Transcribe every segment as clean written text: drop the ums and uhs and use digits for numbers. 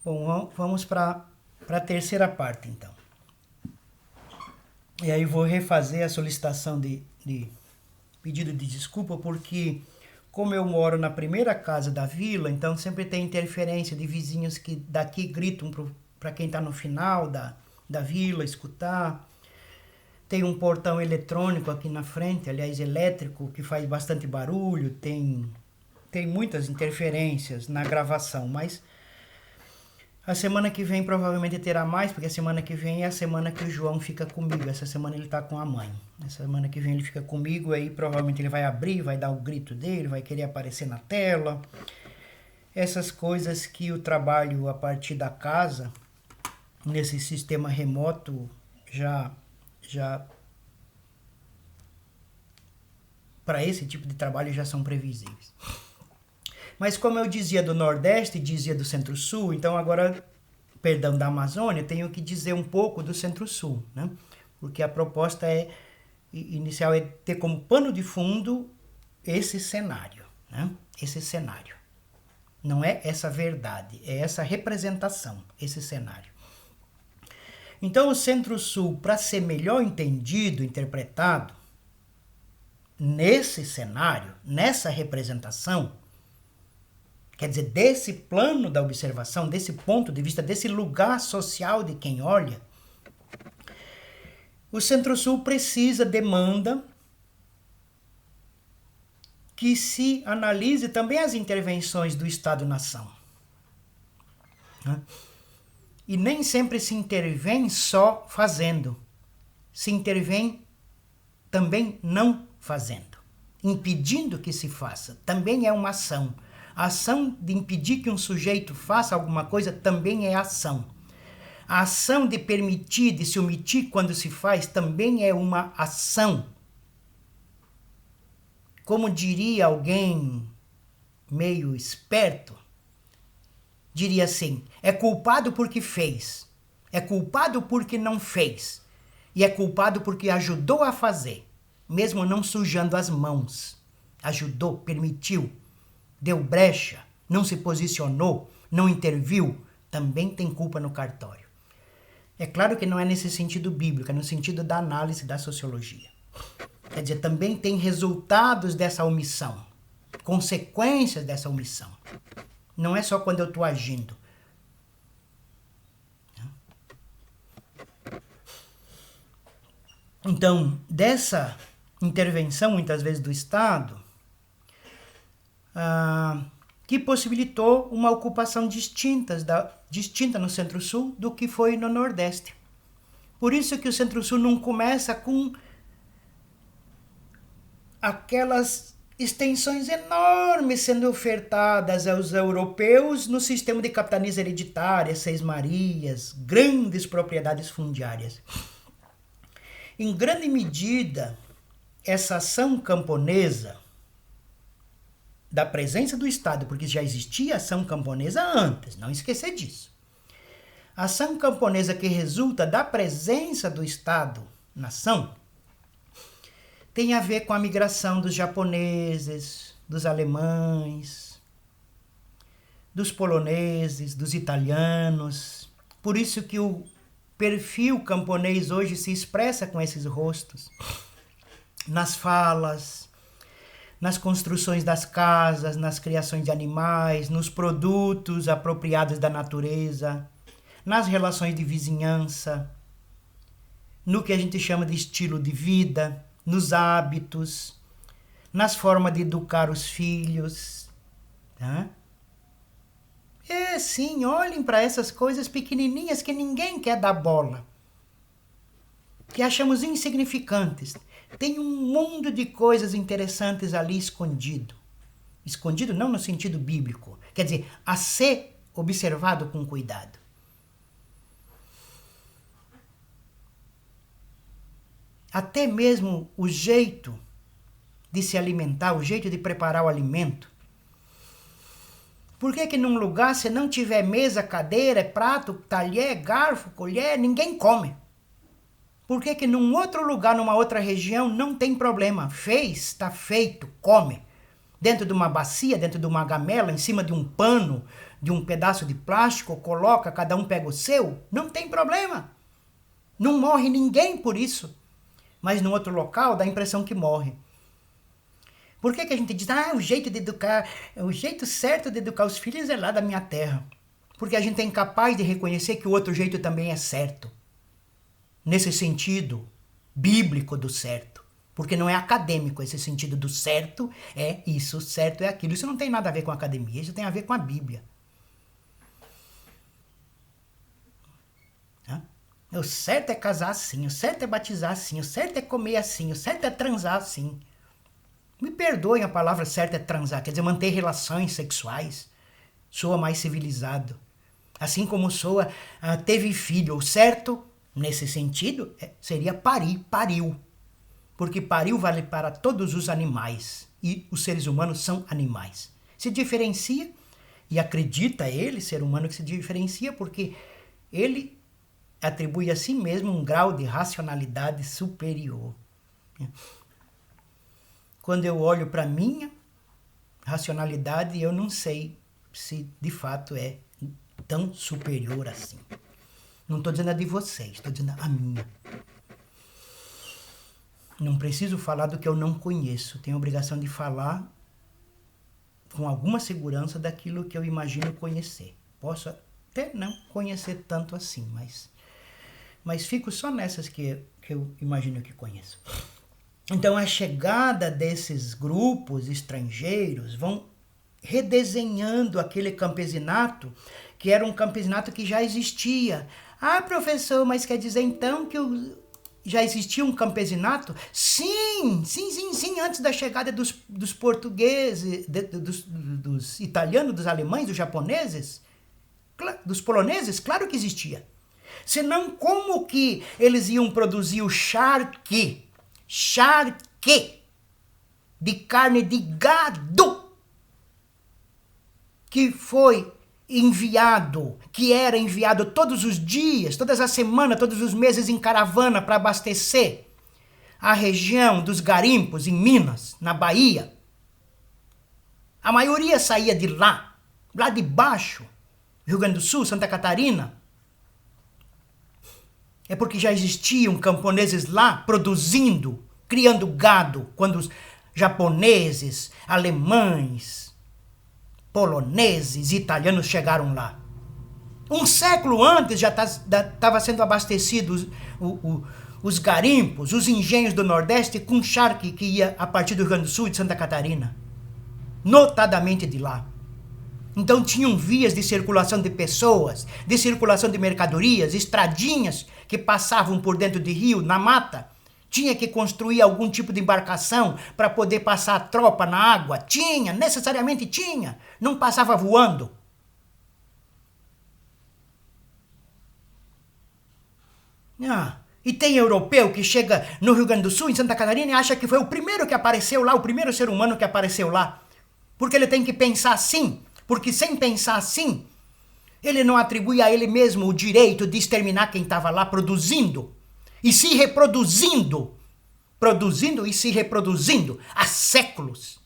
Bom, vamos para a terceira parte, então. E aí vou refazer a solicitação de pedido de desculpa, porque como eu moro na primeira casa da vila, então sempre tem interferência de vizinhos que daqui gritam para quem está no final da vila escutar. Tem um portão eletrônico aqui na frente, aliás, elétrico, que faz bastante barulho. Tem muitas interferências na gravação, mas a semana que vem provavelmente terá mais, porque a semana que vem é a semana que o João fica comigo. Essa semana ele tá com a mãe. Essa semana que vem ele fica comigo, aí provavelmente ele vai abrir, vai dar o grito dele, vai querer aparecer na tela. Essas coisas que o trabalho a partir da casa, nesse sistema remoto, já para esse tipo de trabalho já são previsíveis. Mas como eu dizia do Nordeste, dizia do Centro-Sul, então agora, perdão, da Amazônia, tenho que dizer um pouco do Centro-Sul, né? Porque a proposta inicial é ter como pano de fundo esse cenário, né? Esse cenário. Não é essa verdade, é essa representação, esse cenário. Então o Centro-Sul, para ser melhor entendido, interpretado, nesse cenário, nessa representação, quer dizer, desse plano da observação, desse ponto de vista, desse lugar social de quem olha, o Centro-Sul demanda que se analise também as intervenções do Estado-nação. E nem sempre se intervém só fazendo. Se intervém também não fazendo. Impedindo que se faça. Também é uma ação. A ação de impedir que um sujeito faça alguma coisa também é ação. A ação de permitir, de se omitir quando se faz, também é uma ação. Como diria alguém meio esperto, diria assim, é culpado porque fez, é culpado porque não fez, e é culpado porque ajudou a fazer, mesmo não sujando as mãos. Ajudou, permitiu, deu brecha, não se posicionou, não interviu, também tem culpa no cartório. É claro que não é nesse sentido bíblico, é no sentido da análise da sociologia. Quer dizer, também tem resultados dessa omissão, consequências dessa omissão. Não é só quando eu estou agindo. Então, dessa intervenção, muitas vezes, do Estado, que possibilitou uma ocupação distinta no Centro-Sul do que foi no Nordeste. Por isso que o Centro-Sul não começa com aquelas extensões enormes sendo ofertadas aos europeus no sistema de capitanias hereditárias, Seis Marias, grandes propriedades fundiárias. Em grande medida, essa ação camponesa da presença do Estado, porque já existia ação camponesa antes, não esquecer disso. A ação camponesa que resulta da presença do Estado-nação tem a ver com a migração dos japoneses, dos alemães, dos poloneses, dos italianos. Por isso que o perfil camponês hoje se expressa com esses rostos, nas falas, nas construções das casas, nas criações de animais, nos produtos apropriados da natureza, nas relações de vizinhança, no que a gente chama de estilo de vida, nos hábitos, nas formas de educar os filhos. Tá? É, sim, olhem para essas coisas pequenininhas que ninguém quer dar bola, que achamos insignificantes. Tem um mundo de coisas interessantes ali escondido. Escondido não no sentido bíblico, quer dizer, a ser observado com cuidado. Até mesmo o jeito de se alimentar, o jeito de preparar o alimento. Por que num lugar, se não tiver mesa, cadeira, prato, talher, garfo, colher, ninguém come? Por que num outro lugar, numa outra região, não tem problema? Fez, está feito, come. dentro de uma bacia, dentro de uma gamela, em cima de um pano, de um pedaço de plástico, coloca, cada um pega o seu, não tem problema. Não morre ninguém por isso. Mas no outro local dá a impressão que morre. Por que a gente diz, o jeito de educar, o jeito certo de educar os filhos é lá da minha terra? Porque a gente é incapaz de reconhecer que o outro jeito também é certo. Nesse sentido bíblico do certo. Porque não é acadêmico esse sentido do certo, é isso, certo é aquilo. Isso não tem nada a ver com a academia, isso tem a ver com a Bíblia. O certo é casar assim, o certo é batizar assim, o certo é comer assim, o certo é transar assim. Me perdoem, a palavra certa é transar, quer dizer, manter relações sexuais. Soa mais civilizado. Assim como soa, teve filho. O certo, nesse sentido, seria parir, pariu. Porque pariu vale para todos os animais. E os seres humanos são animais. Se diferencia, e acredita ele, ser humano, que se diferencia, porque ele atribui a si mesmo um grau de racionalidade superior. Quando eu olho para a minha racionalidade, eu não sei se de fato é tão superior assim. Não estou dizendo a de vocês, estou dizendo a minha. Não preciso falar do que eu não conheço. Tenho a obrigação de falar com alguma segurança daquilo que eu imagino conhecer. Posso até não conhecer tanto assim, mas fico só nessas que eu imagino que conheço. Então a chegada desses grupos estrangeiros vão redesenhando aquele campesinato, que era um campesinato que já existia. Professor, mas quer dizer então que já existia um campesinato? Sim, antes da chegada dos portugueses, dos italianos, dos alemães, dos japoneses, dos poloneses, claro que existia. Senão, como que eles iam produzir o charque de carne de gado que foi enviado, que era enviado todos os dias, todas as semanas, todos os meses em caravana para abastecer a região dos garimpos em Minas, na Bahia? A maioria saía de lá de baixo, Rio Grande do Sul, Santa Catarina. É porque já existiam camponeses lá produzindo, criando gado, quando os japoneses, alemães, poloneses e italianos chegaram lá. Um século antes já estava sendo abastecidos os garimpos, os engenhos do Nordeste com charque que ia a partir do Rio Grande do Sul e de Santa Catarina. Notadamente de lá. Então tinham vias de circulação de pessoas, de circulação de mercadorias, estradinhas que passavam por dentro de rio, na mata. Tinha que construir algum tipo de embarcação para poder passar a tropa na água. Tinha, necessariamente tinha. Não passava voando. E tem europeu que chega no Rio Grande do Sul, em Santa Catarina, e acha que foi o primeiro que apareceu lá, o primeiro ser humano que apareceu lá. Porque ele tem que pensar assim. Porque sem pensar assim, ele não atribui a ele mesmo o direito de exterminar quem estava lá produzindo e se reproduzindo. Produzindo e se reproduzindo há séculos.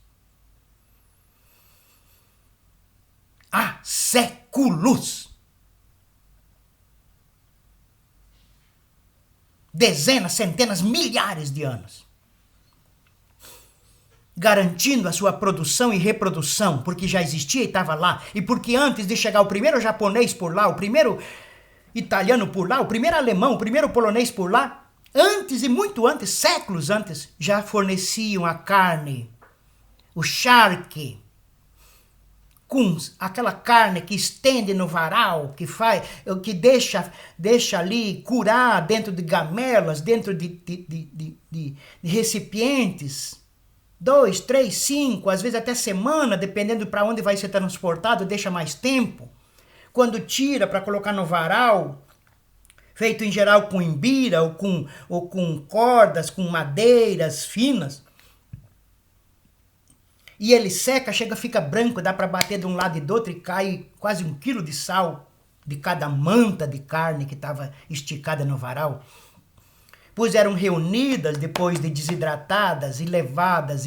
Há séculos. Dezenas, centenas, milhares de anos. Garantindo a sua produção e reprodução, porque já existia e estava lá, e porque antes de chegar o primeiro japonês por lá, o primeiro italiano por lá, o primeiro alemão, o primeiro polonês por lá, antes e muito antes, séculos antes, já forneciam a carne, o charque, com aquela carne que estende no varal, que deixa ali curar dentro de gamelas, dentro de recipientes, 2, 3, 5, às vezes até semana, dependendo para onde vai ser transportado, deixa mais tempo. Quando tira para colocar no varal, feito em geral com imbira ou com cordas, com madeiras finas, e ele seca, fica branco, dá para bater de um lado e do outro e cai quase 1 quilo de sal de cada manta de carne que estava esticada no varal. Pois eram reunidas depois de desidratadas e levadas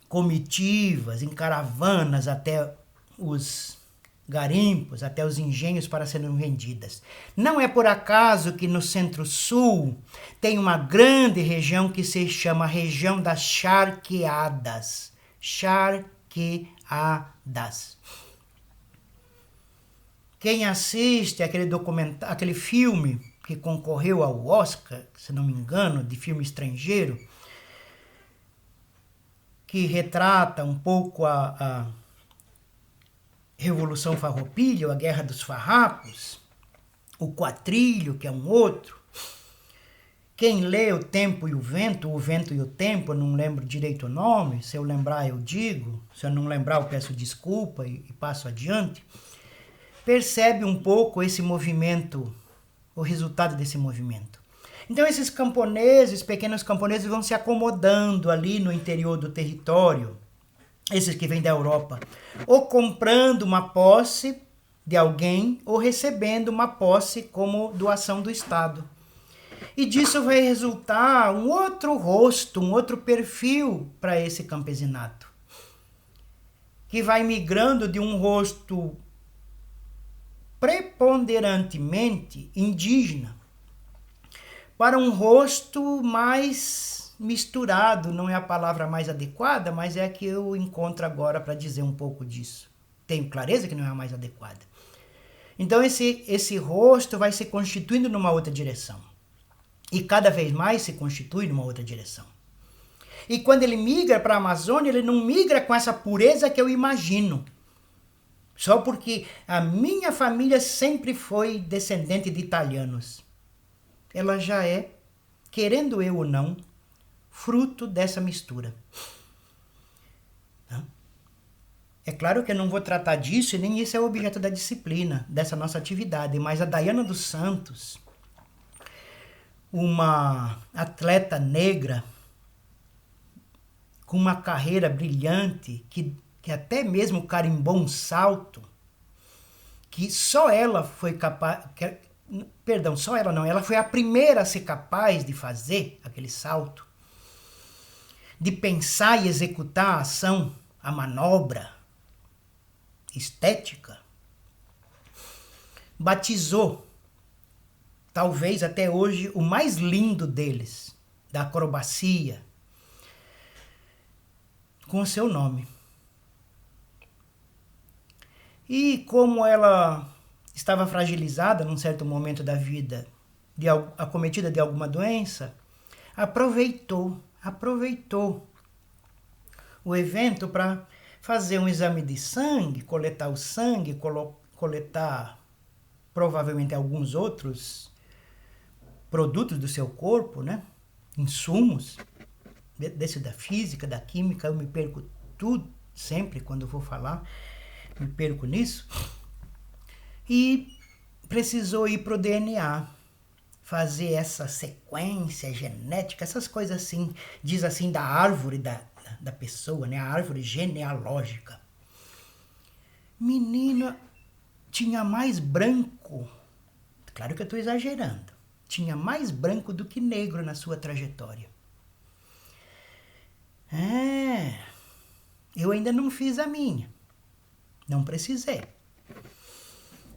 comitivas, em caravanas até os garimpos, até os engenhos para serem vendidas. Não é por acaso que no Centro-Sul tem uma grande região que se chama região das charqueadas. Charqueadas. Quem assiste aquele filme que concorreu ao Oscar, se não me engano, de filme estrangeiro, que retrata um pouco a Revolução Farroupilha, ou a Guerra dos Farrapos, o Quatrilho, que é um outro. Quem lê O Tempo e o Vento e o Tempo, eu não lembro direito o nome, se eu lembrar eu digo, se eu não lembrar eu peço desculpa e passo adiante, percebe um pouco esse movimento, o resultado desse movimento. Então esses camponeses, pequenos camponeses, vão se acomodando ali no interior do território, esses que vêm da Europa, ou comprando uma posse de alguém, ou recebendo uma posse como doação do Estado. E disso vai resultar um outro rosto, um outro perfil para esse campesinato, que vai migrando de um rosto preponderantemente indígena para um rosto mais misturado, não é a palavra mais adequada, mas é a que eu encontro agora para dizer um pouco disso. Tenho clareza que não é a mais adequada. Então esse rosto vai se constituindo numa outra direção. E cada vez mais se constitui numa outra direção. E quando ele migra para a Amazônia, ele não migra com essa pureza que eu imagino. Só porque a minha família sempre foi descendente de italianos. Ela já é, querendo eu ou não, fruto dessa mistura. É claro que eu não vou tratar disso e nem isso é o objeto da disciplina, dessa nossa atividade, mas a Dayana dos Santos, uma atleta negra com uma carreira brilhante, que até mesmo carimbou um salto, que só ela foi capaz... Perdão, só ela não, ela foi a primeira a ser capaz de fazer aquele salto, de pensar e executar a ação, a manobra estética. Batizou, talvez até hoje, o mais lindo deles, da acrobacia, com o seu nome. E como ela estava fragilizada num certo momento da vida, acometida de alguma doença, aproveitou o evento para fazer um exame de sangue, coletar o sangue, coletar provavelmente alguns outros produtos do seu corpo, né? Insumos, desse da física, da química, eu me perco tudo, sempre quando eu vou falar, me perco nisso. E precisou ir para o DNA, fazer essa sequência genética, essas coisas assim, diz assim, da árvore da pessoa, né? A árvore genealógica. Menina, tinha mais branco, claro que eu estou exagerando, tinha mais branco do que negro na sua trajetória. Eu ainda não fiz a minha, não precisei.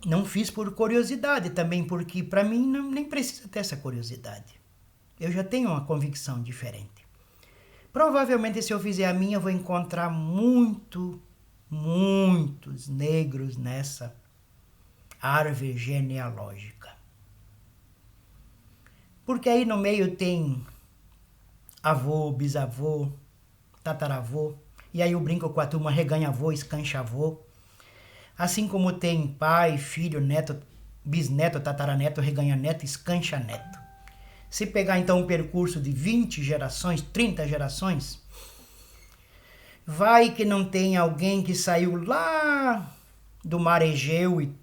Não fiz por curiosidade também, porque para mim nem precisa ter essa curiosidade. Eu já tenho uma convicção diferente. Provavelmente se eu fizer a minha, eu vou encontrar muitos negros nessa árvore genealógica. Porque aí no meio tem avô, bisavô, tataravô, e aí eu brinco com a turma reganha-avô, escancha-avô. Assim como tem pai, filho, neto, bisneto, tataraneto, reganha-neto, escancha-neto. Se pegar então um percurso de 20 gerações, 30 gerações, vai que não tem alguém que saiu lá do Mar Egeu e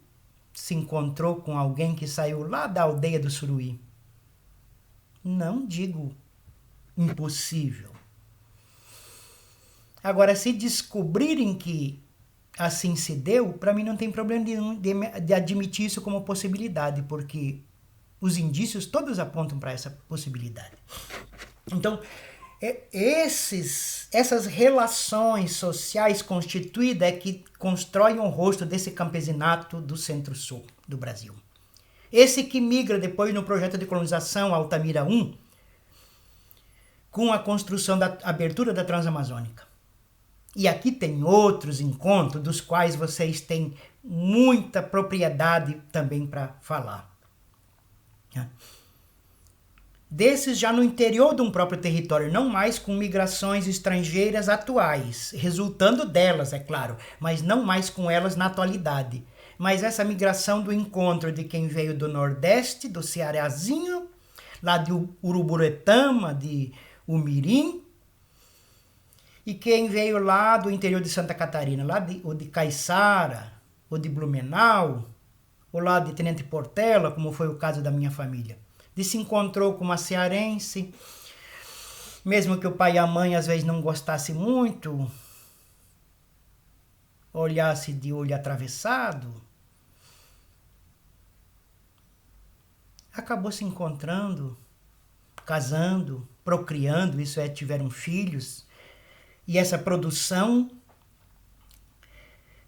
se encontrou com alguém que saiu lá da aldeia do Suruí. Não digo impossível. Agora, se descobrirem que assim se deu, para mim não tem problema nenhum de admitir isso como possibilidade, porque os indícios todos apontam para essa possibilidade. Então, Essas relações sociais constituídas é que constroem o rosto desse campesinato do centro-sul do Brasil. Esse que migra depois no projeto de colonização Altamira I, com a construção da abertura da Transamazônica. E aqui tem outros encontros dos quais vocês têm muita propriedade também para falar. Desses já no interior de um próprio território, não mais com migrações estrangeiras atuais, resultando delas, é claro, mas não mais com elas na atualidade. Mas essa migração do encontro de quem veio do Nordeste, do Cearazinho, lá de Uruburetama, de Umirim, e quem veio lá do interior de Santa Catarina, ou de Caiçara, ou de Blumenau, ou lá de Tenente Portela, como foi o caso da minha família. De se encontrou com uma cearense, mesmo que o pai e a mãe às vezes não gostassem muito, olhasse de olho atravessado, acabou se encontrando, casando, procriando, isso é, tiveram filhos, e essa produção,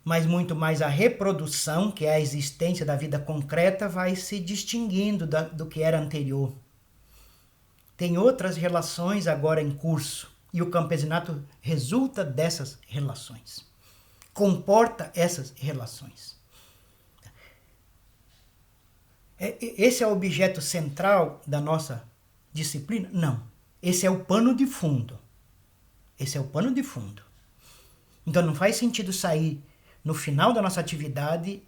mas muito mais a reprodução, que é a existência da vida concreta, vai se distinguindo do que era anterior. Tem outras relações agora em curso, e o campesinato resulta dessas relações, comporta essas relações. Esse é o objeto central da nossa disciplina? Não. Esse é o pano de fundo. Esse é o pano de fundo. Então não faz sentido sair no final da nossa atividade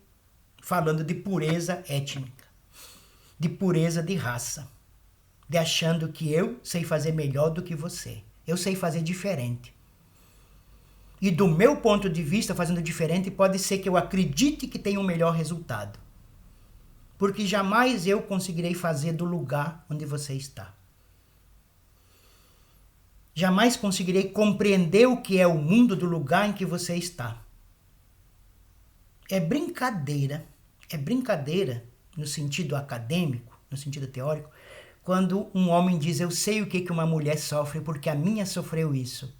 falando de pureza étnica, de pureza de raça, de achando que eu sei fazer melhor do que você. Eu sei fazer diferente. E do meu ponto de vista, fazendo diferente, pode ser que eu acredite que tenha um melhor resultado. Porque jamais eu conseguirei fazer do lugar onde você está. Jamais conseguirei compreender o que é o mundo do lugar em que você está. É brincadeira no sentido acadêmico, no sentido teórico, quando um homem diz, eu sei o que uma mulher sofre porque a minha sofreu isso.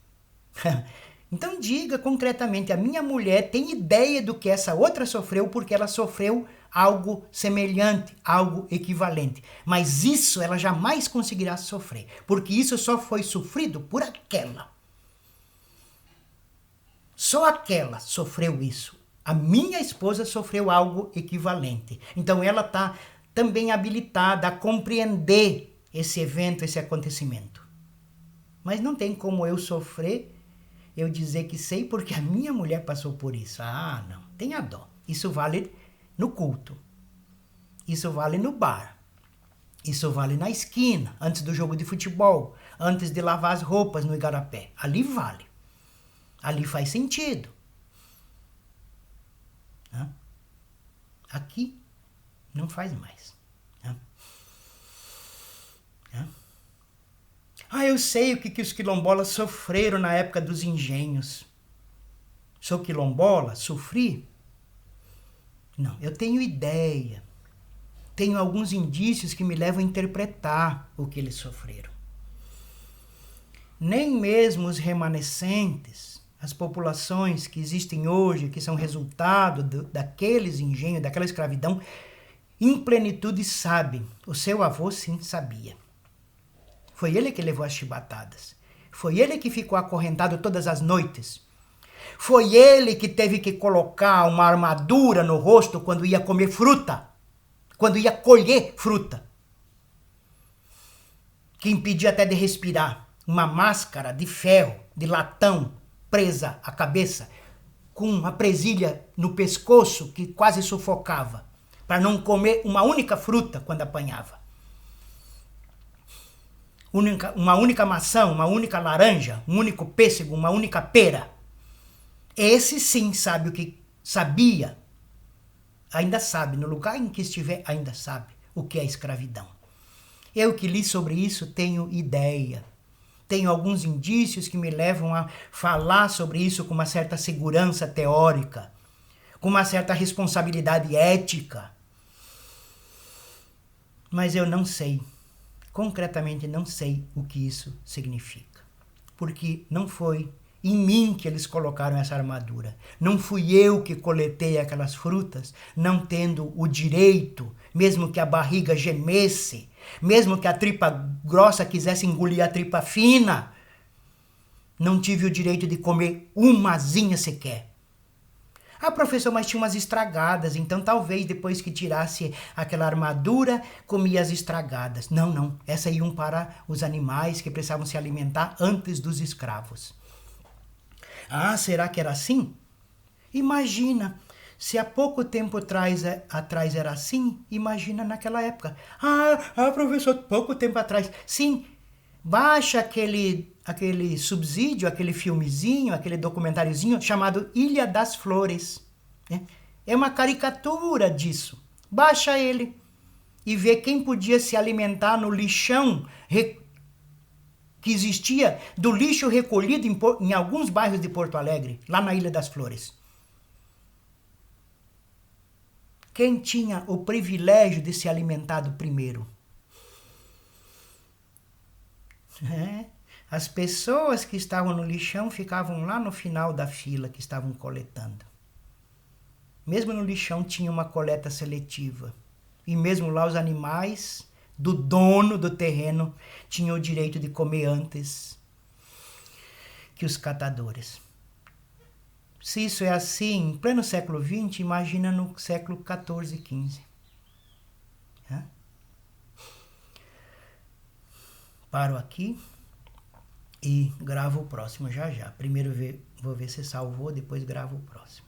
Então diga concretamente, a minha mulher tem ideia do que essa outra sofreu porque ela sofreu algo semelhante, algo equivalente. Mas isso ela jamais conseguirá sofrer, porque isso só foi sofrido por aquela. Só aquela sofreu isso. A minha esposa sofreu algo equivalente. Então ela está também habilitada a compreender esse evento, esse acontecimento. Mas não tem como eu sofrer, eu dizer que sei porque a minha mulher passou por isso. Ah, não, tenha dó. Isso vale no culto. Isso vale no bar. Isso vale na esquina, antes do jogo de futebol, antes de lavar as roupas no igarapé. Ali vale. Ali faz sentido. Aqui não faz mais. Eu sei o que os quilombolas sofreram na época dos engenhos. Sou quilombola? Sofri? Não, eu tenho ideia. Tenho alguns indícios que me levam a interpretar o que eles sofreram. Nem mesmo os remanescentes, as populações que existem hoje, que são resultado daqueles engenhos, daquela escravidão, em plenitude sabem. O seu avô sim sabia. Foi ele que levou as chibatadas. Foi ele que ficou acorrentado todas as noites. Foi ele que teve que colocar uma armadura no rosto quando ia comer fruta, quando ia colher fruta, que impedia até de respirar. Uma máscara de ferro, de latão, presa à cabeça, com uma presilha no pescoço que quase sufocava, para não comer uma única fruta quando apanhava. Uma única maçã, uma única laranja, um único pêssego, uma única pera. Esse sim sabe o que sabia, ainda sabe, no lugar em que estiver, ainda sabe o que é escravidão. Eu que li sobre isso tenho ideia. Tenho alguns indícios que me levam a falar sobre isso com uma certa segurança teórica, com uma certa responsabilidade ética. Mas eu não sei, concretamente não sei o que isso significa. porque não foi em mim que eles colocaram essa armadura. Não fui eu que coletei aquelas frutas, não tendo o direito, mesmo que a barriga gemesse, mesmo que a tripa grossa quisesse engolir a tripa fina, não tive o direito de comer umazinha sequer. Ah, professor, mas tinha umas estragadas, então talvez depois que tirasse aquela armadura, comia as estragadas. Não, essas iam para os animais que precisavam se alimentar antes dos escravos. Ah, será que era assim? Imagina, se há pouco tempo atrás era assim, imagina naquela época. Professor, pouco tempo atrás. Sim, baixa aquele subsídio, aquele filmezinho, aquele documentáriozinho chamado Ilha das Flores. É uma caricatura disso. Baixa ele e vê quem podia se alimentar no lixão que existia, do lixo recolhido em alguns bairros de Porto Alegre, lá na Ilha das Flores. Quem tinha o privilégio de ser alimentado primeiro? As pessoas que estavam no lixão ficavam lá no final da fila que estavam coletando. Mesmo no lixão tinha uma coleta seletiva. E mesmo lá os animais do dono do terreno tinham o direito de comer antes que os catadores. Se isso é assim em pleno século XX, imagina no século XIV e XV. Paro aqui e gravo o próximo já. Primeiro vou ver se salvou, depois gravo o próximo.